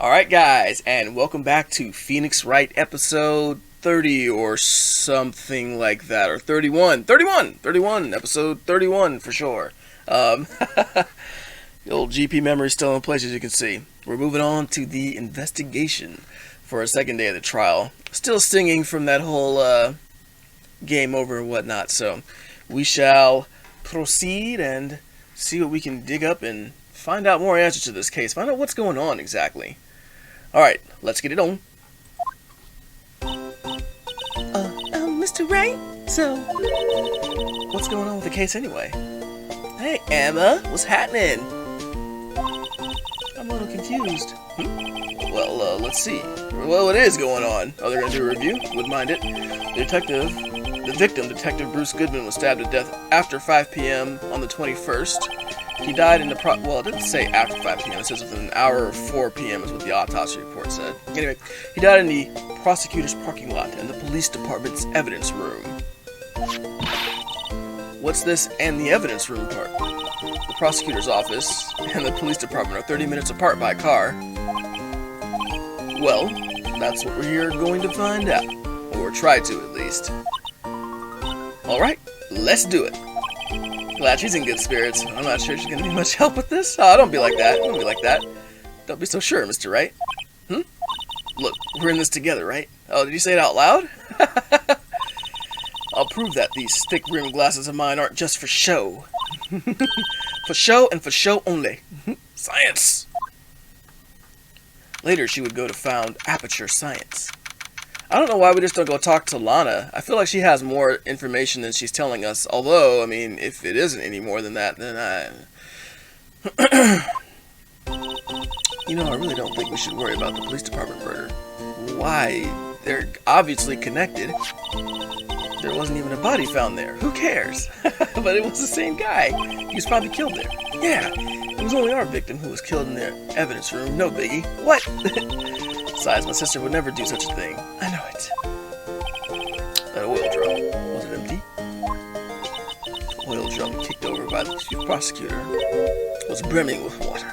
Alright guys, and welcome back to Phoenix Wright episode 30 or something like that, or 31, episode 31 for sure. The old GP memory is still in place, as you can see. We're moving on to the investigation for a second day of the trial. Still stinging from that whole game over and whatnot, so we shall proceed and see what we can dig up and find out more answers to this case. Find out what's going on exactly. Alright, let's get it on. Mr. Wright? So, what's going on with the case anyway? Hey, Emma, what's happening? I'm a little confused. Well, let's see. Well, it is going on. Oh, they're gonna do a review? Wouldn't mind it. The victim, Detective Bruce Goodman, was stabbed to death after 5 p.m. on the 21st. He died in the well, it didn't say after 5 p.m. It says within an hour of 4 p.m. is what the autopsy report said. Anyway, he died in the prosecutor's parking lot and the police department's evidence room. What's this and the evidence room part? The prosecutor's office and the police department are 30 minutes apart by car. Well, that's what we're going to find out. Or try to, at least. Alright, let's do it. Glad she's in good spirits. I'm not sure she's gonna need much help with this. Oh, don't be like that. Don't be like that. Don't be so sure, Mr. Wright. Look, we're in this together, right? Oh, did you say it out loud? I'll prove that these thick-rimmed glasses of mine aren't just for show. For show and for show only. Science! Later, she would go to found Aperture Science. I don't know why we just don't go talk to Lana. I feel like she has more information than she's telling us. Although, I mean, if it isn't any more than that, then I... You know, I really don't think we should worry about the police department murder. Why? They're obviously connected. There wasn't even a body found there. Who cares? But it was the same guy. He was probably killed there. Yeah, it was only our victim who was killed in their evidence room. No biggie. What? Besides, my sister would never do such a thing. I know it. That oil drum, was it empty? The oil drum kicked over by the chief prosecutor was brimming with water.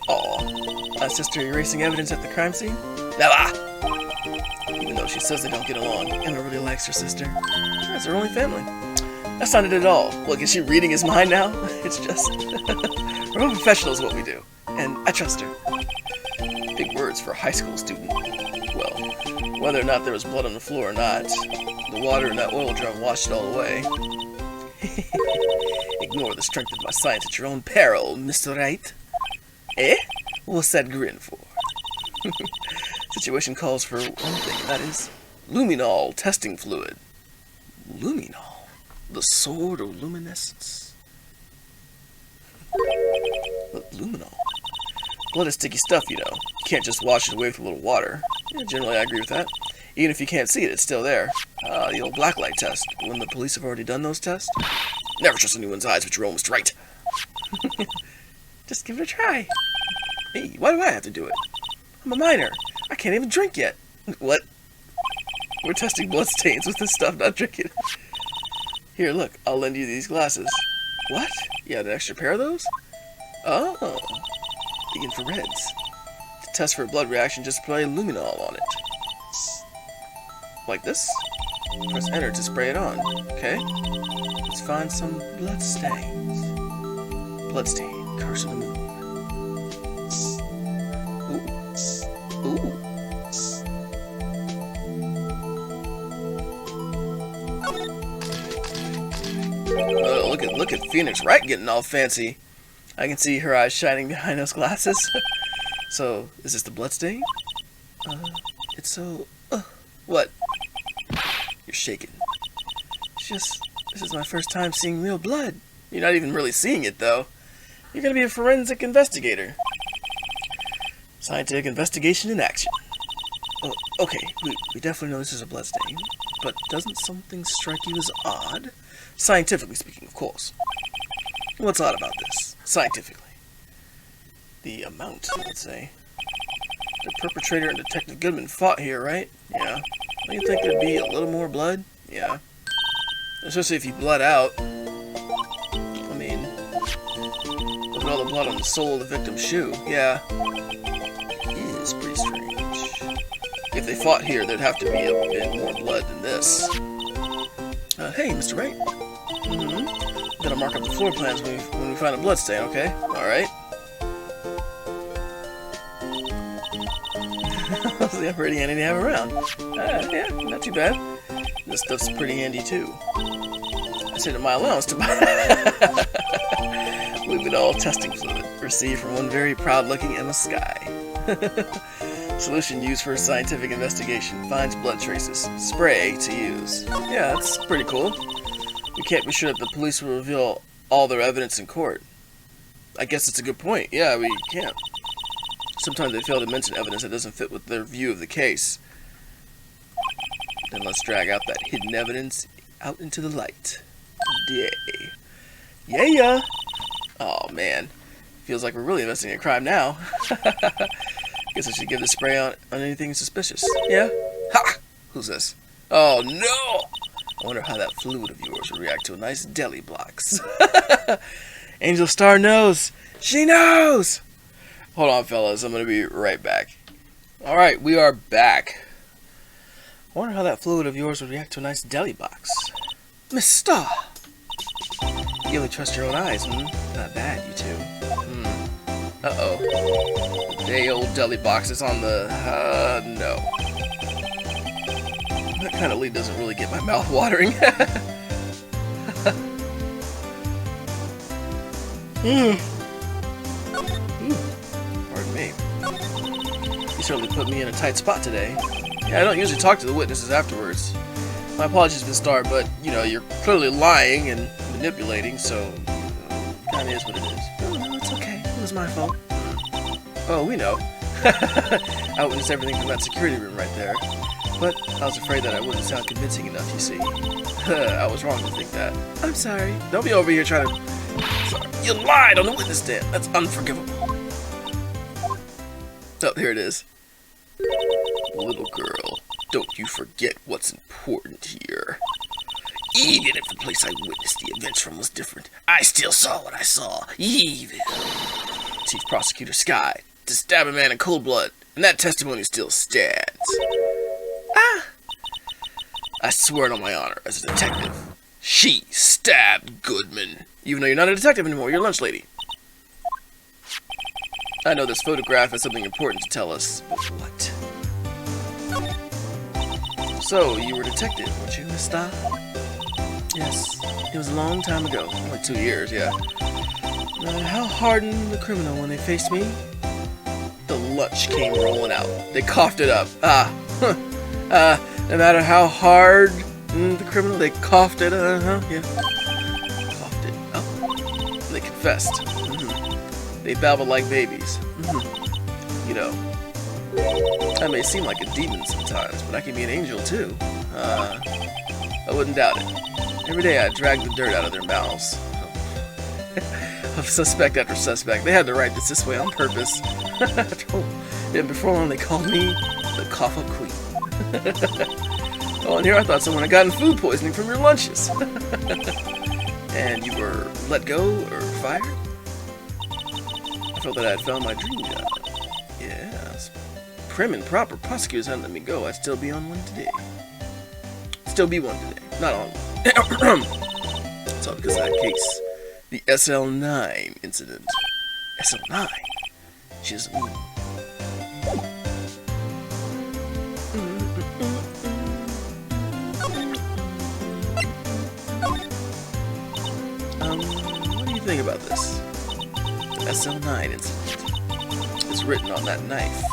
Aw, my sister erasing evidence at the crime scene? Never! Even though she says they don't get along, Emma really likes her sister. That's her only family. That's not it at all. Look, is she reading his mind now? It's just... We're all professionals what we do. And I trust her. Big words for a high school student. Well, whether or not there was blood on the floor or not, the water in that oil drum washed it all away. Ignore the strength of my science at your own peril, Mr. Wright. Eh? What's that grin for? Situation calls for one thing, and that is Luminol testing fluid. Luminol? The sword of luminescence? Luminol? Blood is sticky stuff, you know. You can't just wash it away with a little water. Yeah, generally, I agree with that. Even if you can't see it, it's still there. The old blacklight test. When the police have already done those tests? Never trust anyone's eyes, but you're almost right. Just give it a try. Hey, why do I have to do it? I'm a minor. I can't even drink yet. What? We're testing blood stains with this stuff, not drinking. Here, look. I'll lend you these glasses. What? You had an extra pair of those? Oh. The infrareds. To test for a blood reaction, just spray luminol on it. Like this? Press enter to spray it on. Okay. Let's find some blood stains. Bloodstain, curse of the moon. Ooh. Oh, look at Phoenix Wright getting all fancy. I can see her eyes shining behind those glasses. So, is this the bloodstain? It's so... what? You're shaking. This is my first time seeing real blood. You're not even really seeing it, though. You're gonna be a forensic investigator. Scientific investigation in action. Oh, okay, we definitely know this is a bloodstain. But doesn't something strike you as odd? Scientifically speaking, of course. What's odd about this? Scientifically. The amount, let's say. The perpetrator and Detective Goodman fought here, right? Yeah. Don't you think there'd be a little more blood? Yeah. Especially if you bled out. I mean, all the blood on the sole of the victim's shoe. Yeah. It is pretty strange. If they fought here, there'd have to be a bit more blood than this. Hey, Mr. Wright. I'm gonna mark up the floor plans when we find a blood stain, okay? Alright. So yeah, pretty handy to have around. Yeah, not too bad. This stuff's pretty handy too. I sent it my allowance to buy Luminol testing fluid, received from one very proud-looking Emma Sky. Solution used for scientific investigation. Finds blood traces. Spray to use. Yeah, that's pretty cool. We can't be sure that the police will reveal all their evidence in court. I guess it's a good point. Yeah, we can't. Sometimes they fail to mention evidence that doesn't fit with their view of the case. Then let's drag out that hidden evidence out into the light. Yay. Yeah. Oh, man. Feels like we're really investigating a crime now. Guess I should give the spray on anything suspicious. Yeah? Ha! Who's this? Oh, no! I wonder how that fluid of yours will react to a nice deli box. Angel Star knows! She knows! Hold on, fellas. I'm going to be right back. Alright, we are back. I wonder how that fluid of yours would react to a nice deli box. Miss Star! You only trust your own eyes, Not bad, you two. Uh-oh. The day-old deli box is on the... no. That kind of lead doesn't really get my mouth watering. Pardon me. You certainly put me in a tight spot today. Yeah, I don't usually talk to the witnesses afterwards. My apologies, Miss Star, but, you know, you're clearly lying and manipulating, so... kind of is what it is. Oh, no, it's okay. It was my fault. Oh, we know. I witnessed everything from that security room right there. But I was afraid that I wouldn't sound convincing enough, you see. I was wrong to think that. I'm sorry. Don't be over here trying to... Sorry. You lied on the witness stand. That's unforgivable. Oh, here it is. Little girl, don't you forget what's important here. Even if the place I witnessed the events from was different, I still saw what I saw. Even. Chief Prosecutor Sky, to stab a man in cold blood, and that testimony still stands. I swear it on my honor as a detective. She stabbed Goodman. Even though you're not a detective anymore, you're a lunch lady. I know this photograph has something important to tell us, but what? So, you were a detective, weren't you, Miss Star? Yes, it was a long time ago. Only 2 years, yeah. How hardened the criminal when they faced me? The lunch came rolling out. They coughed it up. No matter how hard the criminal, they coughed it, yeah. Coughed it up. They confessed. They babbled like babies. You know, I may seem like a demon sometimes, but I can be an angel too. I wouldn't doubt it. Every day I drag the dirt out of their mouths. Of suspect after suspect. They had to write this way on purpose. And before long they called me the Cough-Up Queen. Oh, and here I thought someone had gotten food poisoning from your lunches. And you were let go or fired? I felt that I had found my dream job. Yes. Prim and proper prosecutors hadn't let me go. I'd still be on one today. Still be one today. Not on one. It's all because of that case. The SL9 incident. SL9? She doesn't mean... what do you think about this? The SL9 incident. It's written on that knife.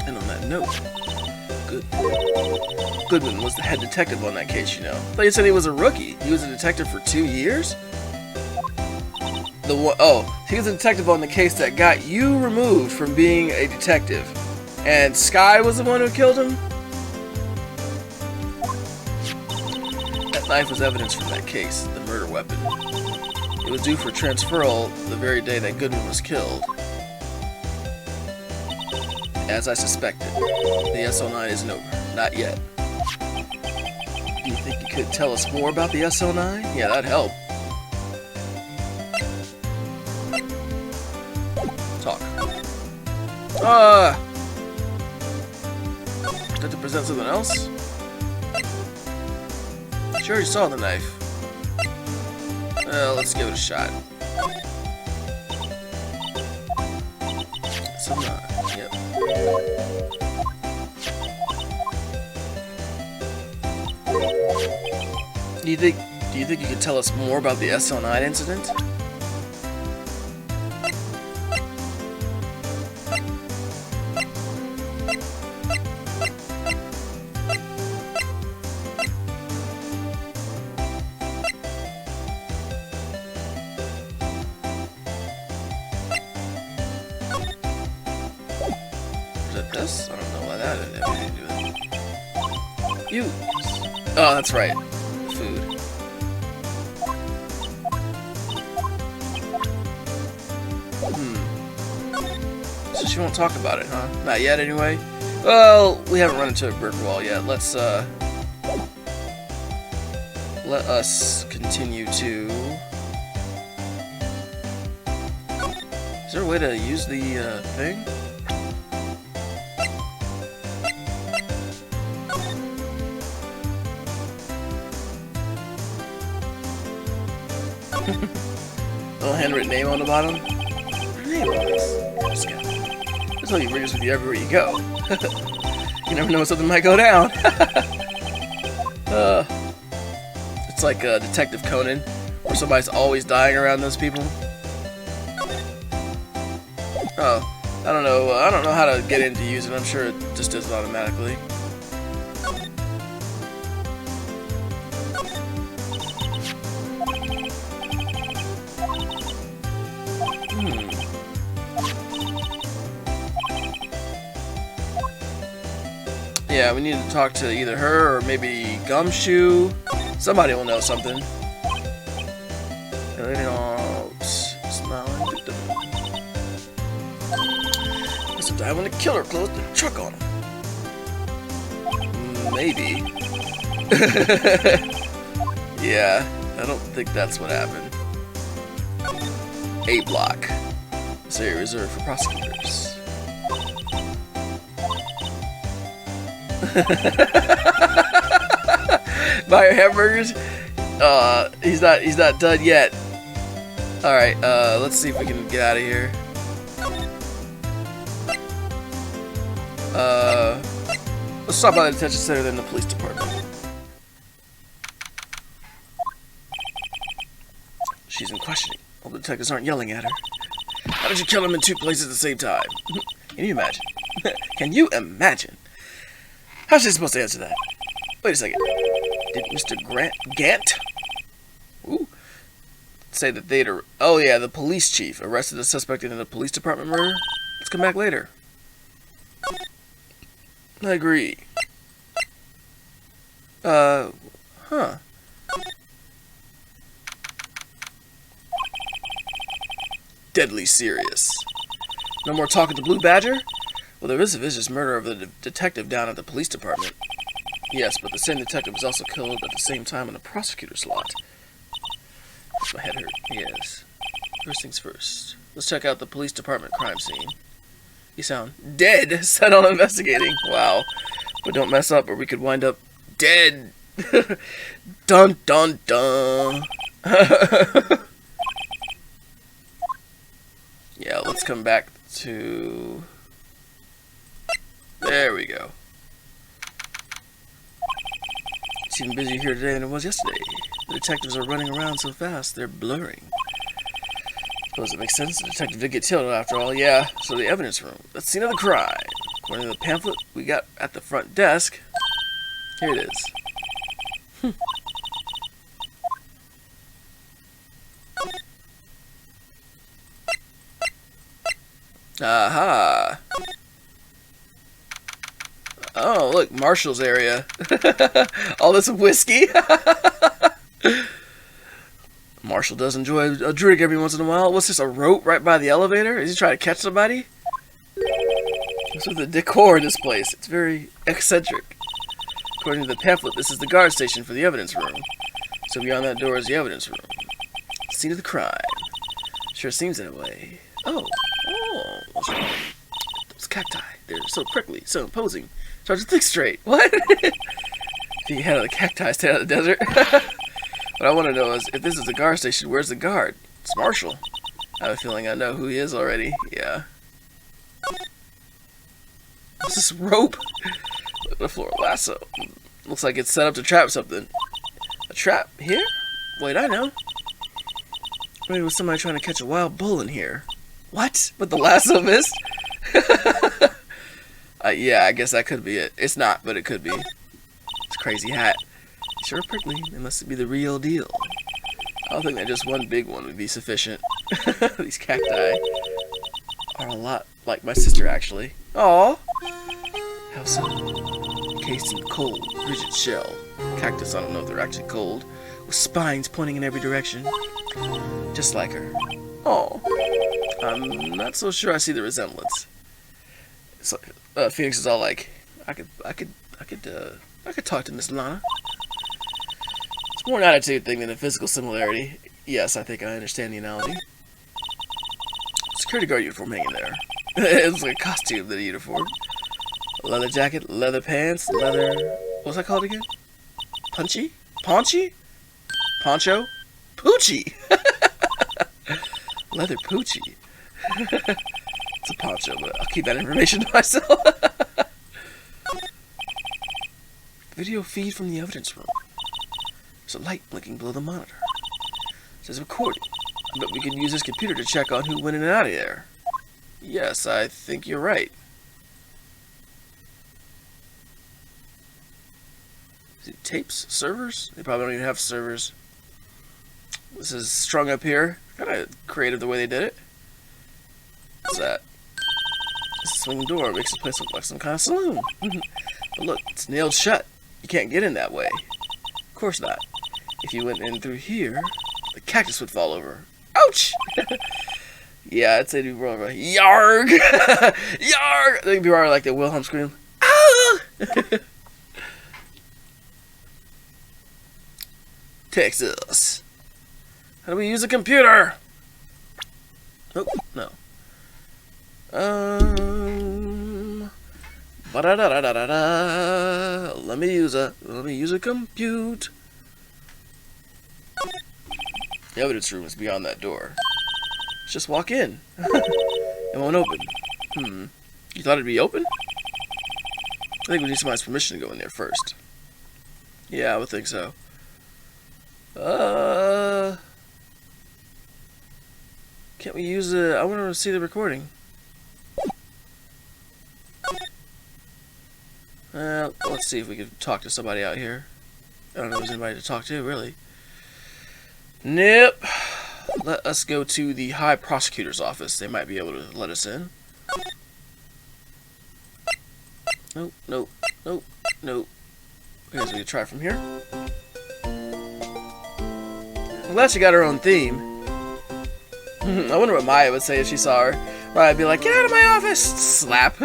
And on that note. Goodman was the head detective on that case, you know. I thought you said he was a rookie. He was a detective for 2 years? He was a detective on the case that got you removed from being a detective. And Sky was the one who killed him? That knife was evidence from that case, the murder weapon. It was due for transferal the very day that Goodman was killed. As I suspected, the SL9 isn't over. Not yet. Do you think you could tell us more about the SL9? Yeah, that'd help. Did to present something else? She already saw the knife. Let's give it a shot. Some, yep. Do you think you could tell us more about the SL9 incident? Is it this? I don't know why that had anything to do with it. You. Oh, that's right. Food. So she won't talk about it, huh? Not yet, anyway. Well, we haven't run into a brick wall yet. Let's let us continue to. Is there a way to use the thing? Little handwritten name on the bottom. Name on this. That's how you bring us with you everywhere you go. You never know when something might go down. It's like Detective Conan, where somebody's always dying around those people. Oh, I don't know. I don't know how to get in to use it. I'm sure it just does it automatically. Yeah, we need to talk to either her or maybe Gumshoe. Somebody will know something. Smiling victim. Guess I want to kill her, close the truck on him. Maybe. Yeah, I don't think that's what happened. A block. This area reserved for prosecutors. Buy your hamburgers. He's not done yet. All right. Let's see if we can get out of here. Let's stop by the detention center, then the police department. She's in questioning. All the detectives aren't yelling at her. How did you kill him in two places at the same time? Can you imagine? Can you imagine? How's she supposed to answer that? Wait a second. Did Mr. Gant? Ooh. Say that they'd... Oh yeah, the police chief arrested the suspect in the police department murder? Let's come back later. I agree. Huh. Deadly serious. No more talking to Blue Badger? Well, there is a vicious murder of the detective down at the police department. Yes, but the same detective was also killed at the same time in the prosecutor's lot. Makes my head hurt. Yes. First things first. Let's check out the police department crime scene. You sound dead set on investigating. Wow. But don't mess up or we could wind up dead. Dun dun dun. Yeah, let's come back to... There we go. It's even busier here today than it was yesterday. The detectives are running around so fast, they're blurring. Suppose it makes sense. The detective did get killed after all. Yeah, so the evidence room. That's the scene of the crime. According to the pamphlet we got at the front desk, here it is. Aha! Oh, look, Marshall's area. All this whiskey. Marshall does enjoy a drink every once in a while. What's this, a rope right by the elevator? Is he trying to catch somebody? What's with the decor in this place? It's very eccentric. According to the pamphlet, this is the guard station for the evidence room. So beyond that door is the evidence room. Scene of the crime. Sure seems that way. Oh. Those cacti. They're so prickly, so imposing. It's hard to think straight. What? The head of the cacti stay out of the desert. What I want to know is, if this is the guard station, where's the guard? It's Marshall. I have a feeling I know who he is already. Yeah. What's this rope? Look at the floor lasso. Looks like it's set up to trap something. A trap? Here? Wait, I know. Maybe it was somebody trying to catch a wild bull in here. What? With the lasso missed? Yeah, I guess that could be it. It's not, but it could be. It's a crazy hat. Sure prickly. It must be the real deal. I don't think that just one big one would be sufficient. These cacti are a lot like my sister, actually. Aww. How so? Cased in cold, rigid shell. Cactus, I don't know if they're actually cold. With spines pointing in every direction. Just like her. Oh, I'm not so sure I see the resemblance. So, Phoenix is all like, I could talk to Miss Lana. It's more an attitude thing than a physical similarity. Yes, I think I understand the analogy. Security guard uniform hanging there. It looks like a costume than a uniform. Leather jacket, leather pants, leather... What's that called again? Punchy? Paunchy? Poncho? Poochie! Leather poochie. It's a poncho, but I'll keep that information to myself. Video feed from the evidence room. There's a light blinking below the monitor. It says recording. I bet we can use this computer to check on who went in and out of there. Yes, I think you're right. Is it tapes? Servers? They probably don't even have servers. This is strung up here. Kind of creative the way they did it. What's that? This swing door makes the place look like some kind of saloon. But look, it's nailed shut. You can't get in that way. Of course not. If you went in through here, the cactus would fall over. Ouch! Yeah, I'd say to be more of a yarg! Yarg! I think people are like the Wilhelm scream. Ah! Texas. How do we use a computer? Oh, no. Ba-da-da-da-da-da. Let me use a compute. The evidence room is beyond that door. Let's just walk in. It won't open. You thought it'd be open? I think we need somebody's permission to go in there first. Yeah, I would think so. Can't we use it? I want to see the recording. Let's see if we can talk to somebody out here. I don't know if there's anybody to talk to, really. Nope. Let us go to the High Prosecutor's office. They might be able to let us in. Nope, nope, nope, nope. I guess we can try from here. I'm glad she got her own theme. I wonder what Maya would say if she saw her. Maya would be like, "Get out of my office!" Slap.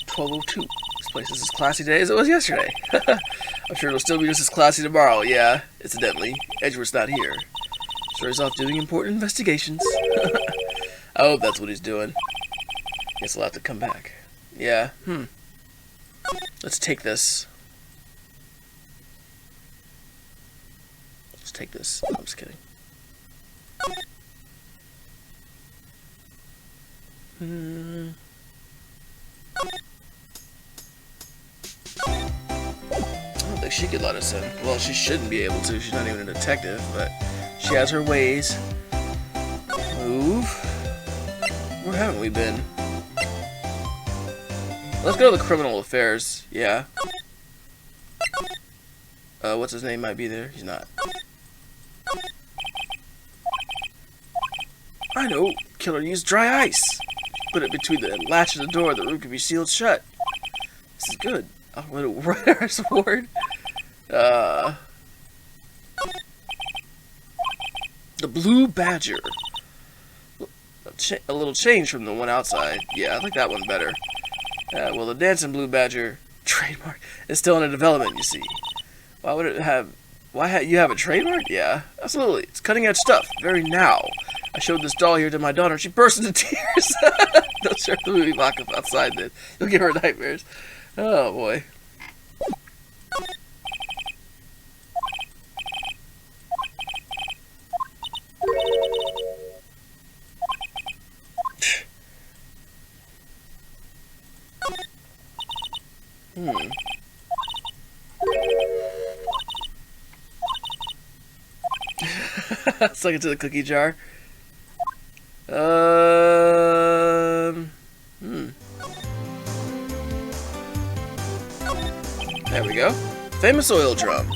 12:02. This place is as classy today as it was yesterday. I'm sure it'll still be just as classy tomorrow. Yeah, incidentally, Edgeworth's not here. Sure, he's off doing important investigations. I hope that's what he's doing. Guess he'll have to come back. Yeah, Let's take this. Let's take this. I'm just kidding. I don't think she could let us in. Well, she shouldn't be able to. She's not even a detective, but she has her ways. Move. Where haven't we been? Let's go to the criminal affairs. Yeah. What's his name might be there. He's not. I know. Killer used dry ice. Put it between the latch of the door. The room can be sealed shut. This is good. Oh, what a writer's word. The Blue Badger. little change from the one outside. Yeah, I like that one better. Well, the Dancing Blue Badger trademark is still in development, you see. Why would it have... you have a trademark? Yeah, absolutely. It's cutting-edge stuff. Very now. I showed this doll here to my daughter, and she burst into tears. Don't share the movie mock-up outside, then. You'll give her nightmares. Oh, boy. Stuck into the cookie jar. There we go. Famous oil drum.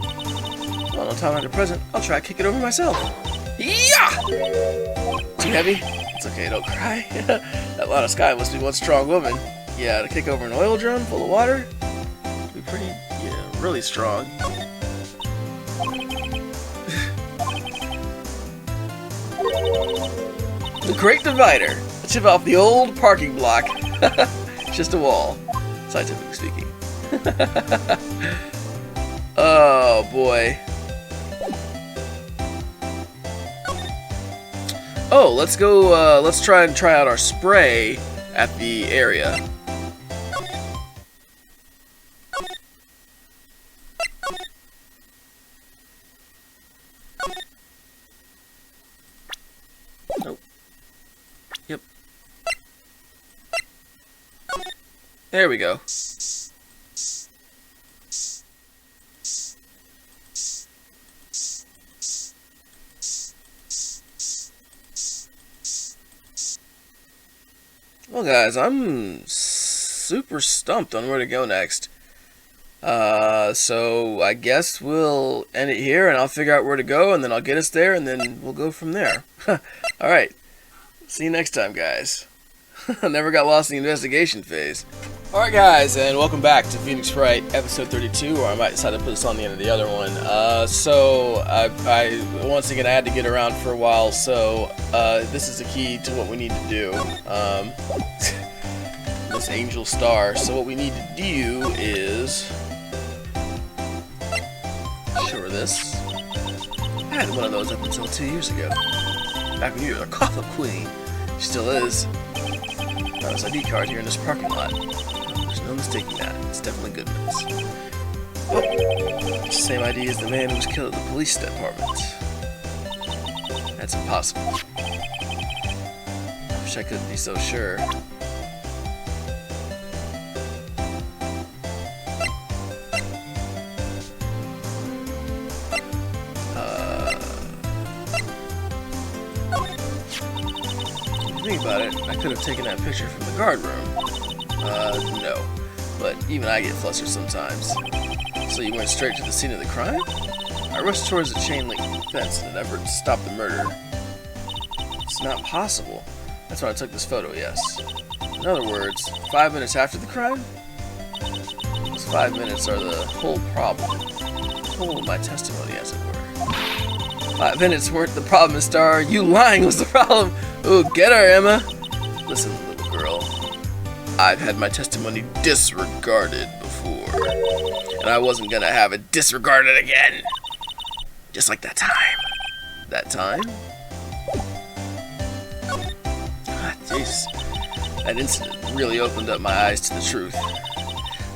Well, no time after present, I'll try to kick it over myself. Yeah! Too heavy? It's okay, don't cry. That Lana Sky must be one strong woman. Yeah, to kick over an oil drum full of water? It'd be pretty, really strong. The Great Divider. A chip off the old parking block. Just a wall, scientifically speaking. Oh boy. Oh, let's go. Let's try out our spray at the area. Nope. Yep. There we go. Well, guys, I'm super stumped on where to go next. So I guess we'll end it here, and I'll figure out where to go, and then I'll get us there, and then we'll go from there. Alright. See you next time, guys. I never got lost in the investigation phase. Alright, guys, and welcome back to Phoenix Wright, episode 32, or I might decide to put this on the end of the other one. So I once again, I had to get around for a while, so this is the key to what we need to do. This angel star. So what we need to do is... Sure, this. I had one of those up until 2 years ago. Back when you were the Coffin Queen. She still is. Found this ID card here in this parking lot. There's no mistaking that. It's definitely Goodman's. Oh, same ID as the man who was killed at the police department. That's impossible. I wish I couldn't be so sure. Think about it, I could have taken that picture from the guard room. No. But even I get flustered sometimes. So you went straight to the scene of the crime? I rushed towards the chain link fence in an effort to stop the murder. It's not possible. That's why I took this photo, yes. In other words, 5 minutes after the crime? Those 5 minutes are the whole problem. The whole of my testimony, as it were. 5 minutes weren't the problem, Star. You lying was the problem. Ooh, get her, Emma. Listen, little girl. I've had my testimony disregarded before. And I wasn't gonna have it disregarded again. Just like that time. That time? Ah, jeez. That incident really opened up my eyes to the truth.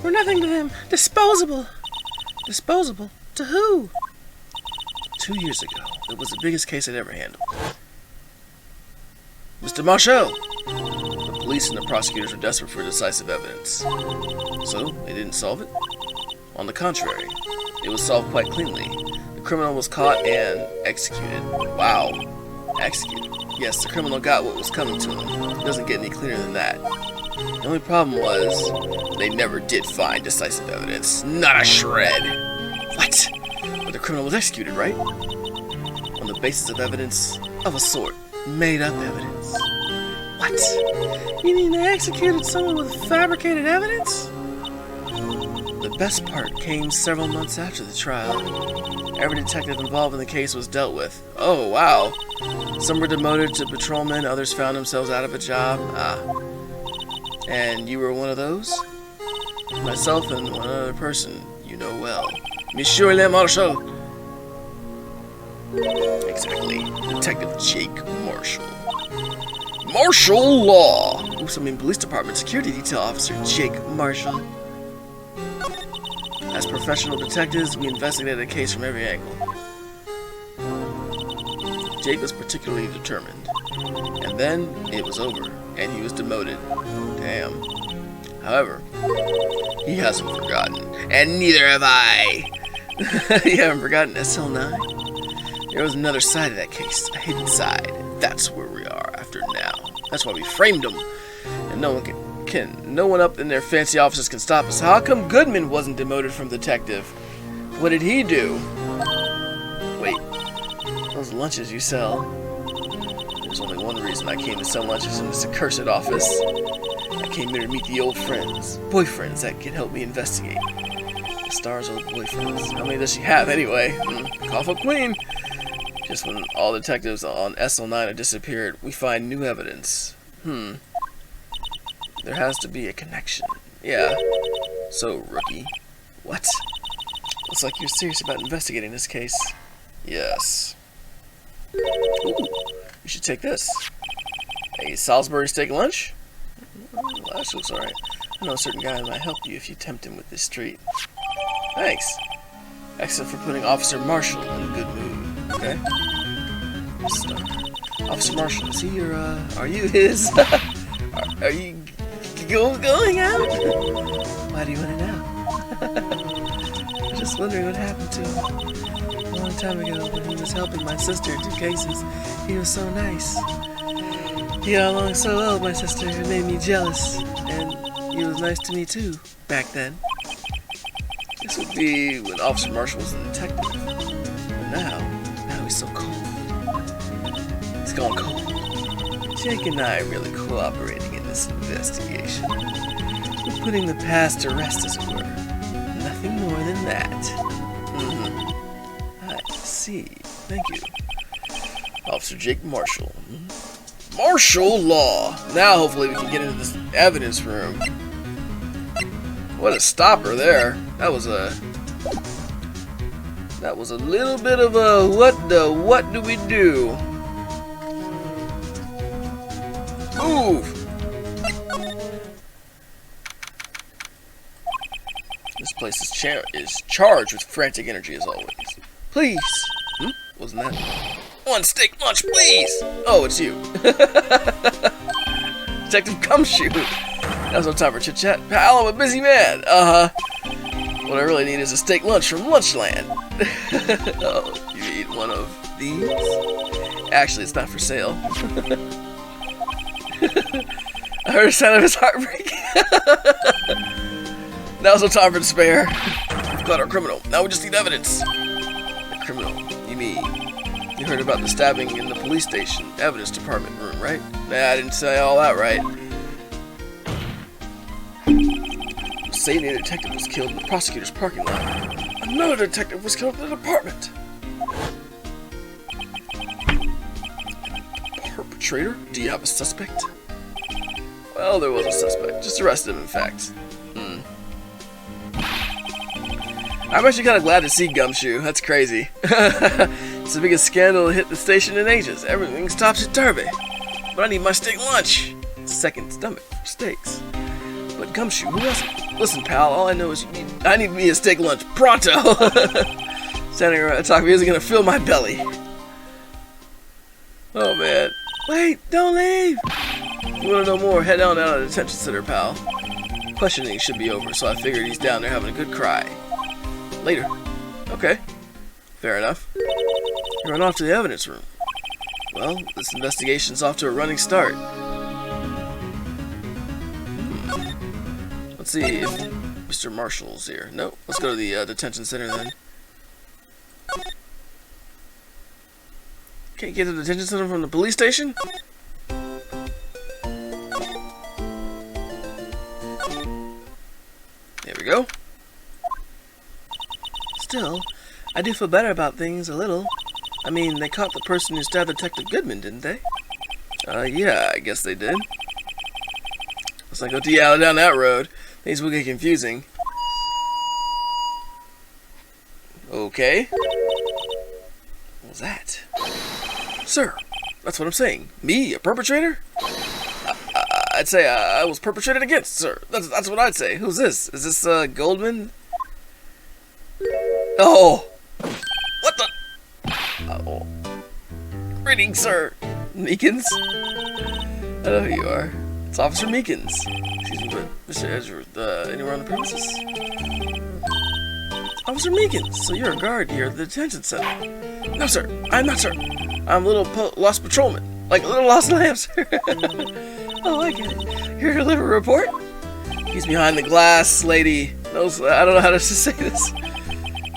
We're nothing to them. Disposable. Disposable? To who? 2 years ago. It was the biggest case I'd ever handled. Mr. Marshall! The police and the prosecutors were desperate for decisive evidence. So, they didn't solve it? On the contrary, it was solved quite cleanly. The criminal was caught and executed. Wow. Executed. Yes, the criminal got what was coming to him. It doesn't get any clearer than that. The only problem was, they never did find decisive evidence. Not a shred! What? But the criminal was executed, right? On the basis of evidence of a sort. Made up evidence. What? You mean they executed someone with fabricated evidence? The best part came several months after the trial. Every detective involved in the case was dealt with. Oh, wow. Some were demoted to patrolmen, others found themselves out of a job. And you were one of those? Myself and one other person you know well. Monsieur le Marshal. Exactly. Detective Jake Marshall. Martial law! Oops, I mean police department security detail officer Jake Marshall. As professional detectives, we investigated a case from every angle. Jake was particularly determined. And then, it was over, and he was demoted. Damn. However, he hasn't forgotten. And neither have I! You haven't forgotten SL9? There was another side of that case, a hidden side. That's where we are after now. That's why we framed him. And no one up in their fancy offices can stop us. How come Goodman wasn't demoted from detective? What did he do? Wait, those lunches you sell. There's only one reason I came to sell lunches in this accursed office. I came here to meet the old friends, boyfriends that can help me investigate. The Star's old boyfriends. How many does she have anyway? Cough up queen. Just when all detectives on SL9 have disappeared, we find new evidence. There has to be a connection. Yeah. So, rookie. What? Looks like you're serious about investigating this case. Yes. Ooh, you should take this. A Salisbury steak lunch? Well, that looks alright. I know a certain guy who might help you if you tempt him with this treat. Thanks. Except for putting Officer Marshall in a good mood. Okay? Officer Marshall, is he your, are you his? Are you going out? Why do you want to know? Just wondering what happened to him. A long time ago, when he was helping my sister in 2 cases, he was so nice. He got along so well with my sister, it made me jealous. And he was nice to me too, back then. This would be when Officer Marshall was a detective. But now he's so cold. He's gone cold. Jake and I are really cooperating in this investigation. We're putting the past to rest, as it were. Nothing more than that. I see. Thank you. Officer Jake Marshall. Martial law! Now hopefully we can get into this evidence room. What a stopper there. That was a little bit of a what do we do? Move! This place is charged with frantic energy as always. Please! Wasn't that? One steak lunch, please! Oh, it's you. Detective Gumshoe. Now's no time for chit-chat. Pal, I'm a busy man. What I really need is a steak lunch from Lunchland. Oh, you eat one of these? Actually, it's not for sale. I heard the sound of his heart breaking. Now's no time for despair. We've got our criminal. Now we just need evidence. A criminal? You mean? You heard about the stabbing in the police station evidence department room, right? Nah, I didn't say all that right. Saying a detective was killed in the prosecutor's parking lot. Another detective was killed in the department. Perpetrator? Do you have a suspect? Well, there was a suspect. Just arrested him, in fact. I'm actually kind of glad to see Gumshoe. That's crazy. It's the biggest scandal to hit the station in ages. Everything's topsy-turvy. But I need my steak lunch. Second stomach for steaks. But Gumshoe, who else? Listen, pal, all I know is I need me a steak lunch pronto. Standing around talking isn't gonna fill my belly. Oh man. Wait, don't leave! You wanna know more? Head on down to the detention center, pal. Questioning should be over, so I figured he's down there having a good cry. Later. Okay. Fair enough. You run off to the evidence room. Well, this investigation's off to a running start. Let's see if Mr. Marshall's here. Nope. Let's go to the detention center then. Can't get to the detention center from the police station? There we go. still, I do feel better about things a little. I mean, they caught the person who stabbed Detective Goodman, didn't they? Yeah, I guess they did. Let's not go down that road. Things will get confusing. Okay. What was that? Sir, that's what I'm saying. Me, a perpetrator? I'd say I was perpetrated against, sir. That's what I'd say. Who's this? Is this Goldman? Oh! What the? Oh. Greetings, sir. Meekins? I know who you are. It's Officer Meekins. Excuse me, but Mr. Edgeworth, anywhere on the premises? Officer Meekins, so you're a guard here at the detention center. No, sir. I'm not, sir. I'm a little lost patrolman. Like a little lost lamb, sir. Oh, I get it. Here to deliver a report? He's behind the glass, lady. Knows, I don't know how to say this.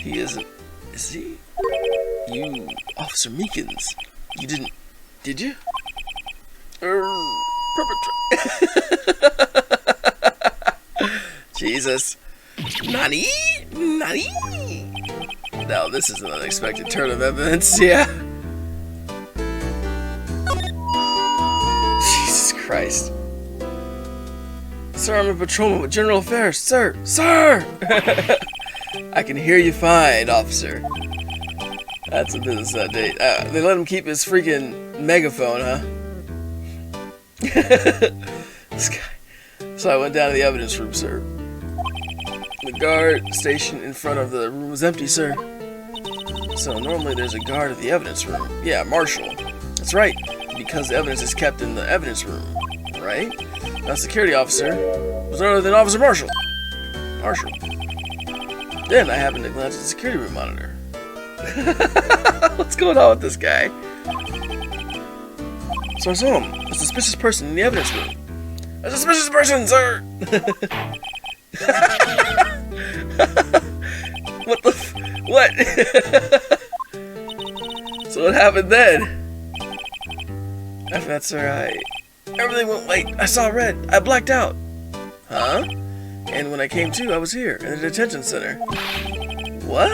He isn't. Is he? You, Officer Meekins. You didn't. Did you? Jesus. Nani? Nani? Now this is an unexpected turn of events, yeah. Jesus Christ. Sir, I'm a patrolman with General Affairs. Sir! Sir! I can hear you fine, officer. That's a business update. They let him keep his freaking megaphone, huh? This guy. So I went down to the evidence room, sir. The guard station in front of the room was empty, sir. So normally there's a guard at the evidence room. Yeah, marshal. That's right, because the evidence is kept in the evidence room, right? Now, security officer was none other than Officer Marshall. Marshall. Then I happened to glance at the security room monitor. What's going on with this guy? So I saw him, a suspicious person in the evidence room. A suspicious person, sir! What the what? So what happened then? After that, sir, everything went white. I saw red. I blacked out. Huh? And when I came to, I was here, in the detention center. What?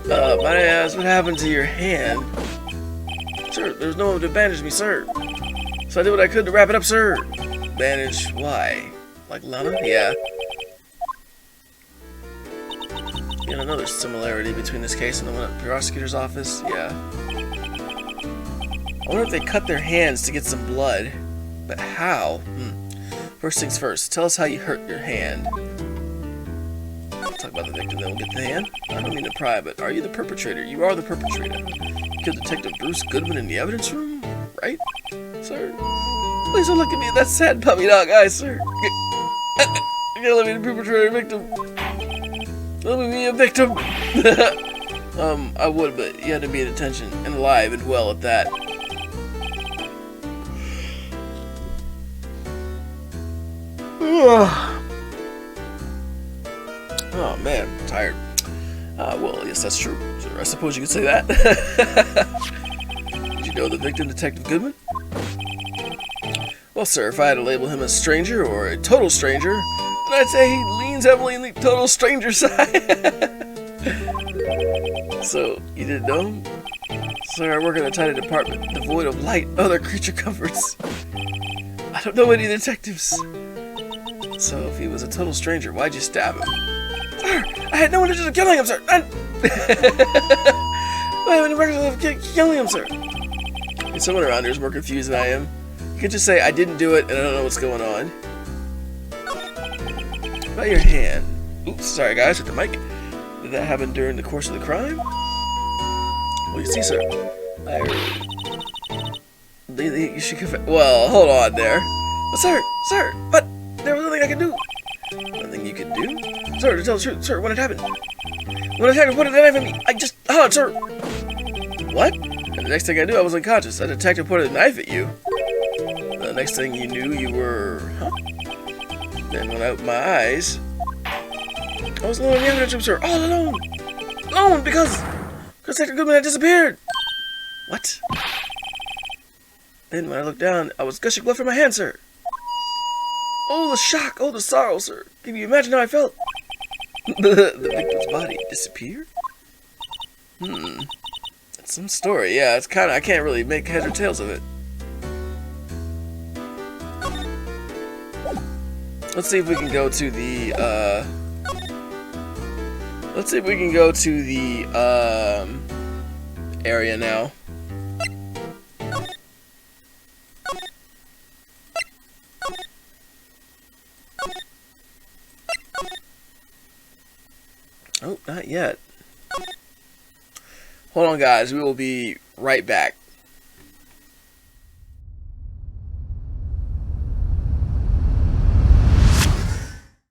Might I ask what happened to your hand? Sir, there was no one to bandage me, sir. So I did what I could to wrap it up, sir. Bandage? Why? Like Lana? Yeah. Yet another similarity between this case and the one at the prosecutor's office? Yeah. I wonder if they cut their hands to get some blood. But how? First things first, tell us how you hurt your hand. Talk about the victim, then we'll get to the hand. I don't mean to pry, but are you the perpetrator? You are the perpetrator. You killed Detective Bruce Goodman in the evidence room? Right? Sir? Please don't look at me with that sad puppy dog eyes, sir. You gotta let me be the perpetrator victim. Let me be a victim. I would, but you had to be in detention and alive and well at that. Oh man, I'm tired. Well, yes, that's true. Sure, I suppose you could say that. Did you know the victim, Detective Goodman? Well, sir, if I had to label him a stranger or a total stranger, then I'd say he leans heavily in the total stranger side. So, you didn't know him? Sir, I work in a tiny department devoid of light and other creature comforts. I don't know any detectives. So, if he was a total stranger, why'd you stab him? Sir, I had no intention of killing him, sir. I have any records of killing him, sir. If someone around here is more confused than I am, you could just say, I didn't do it and I don't know what's going on. About your hand. Oops, sorry guys, with the mic. Did that happen during the course of the crime? Well, you see, sir. You should confess. Well, hold on there. But sir, but there was nothing I could do. Nothing you could do? Sir, to tell the truth, sir, when it happened. When it happened, what did that happen to me? I just, sir. What? And the next thing I knew, I was unconscious. A detective pointed a knife at you. The next thing you knew, you were, Then when I opened my eyes, I was alone in the evidence room, sir. All alone. Alone because Detective Goodman had disappeared. What? Then when I looked down, I was gushing blood from my hand, sir. Oh, the shock! Oh, the sorrow, sir! Can you imagine how I felt? The victim's body disappeared? That's some story. Yeah, it's kind of, I can't really make heads or tails of it. Let's see if we can go to the, let's see if we can go to the, area now. Oh, not yet. Hold on, guys. We will be right back.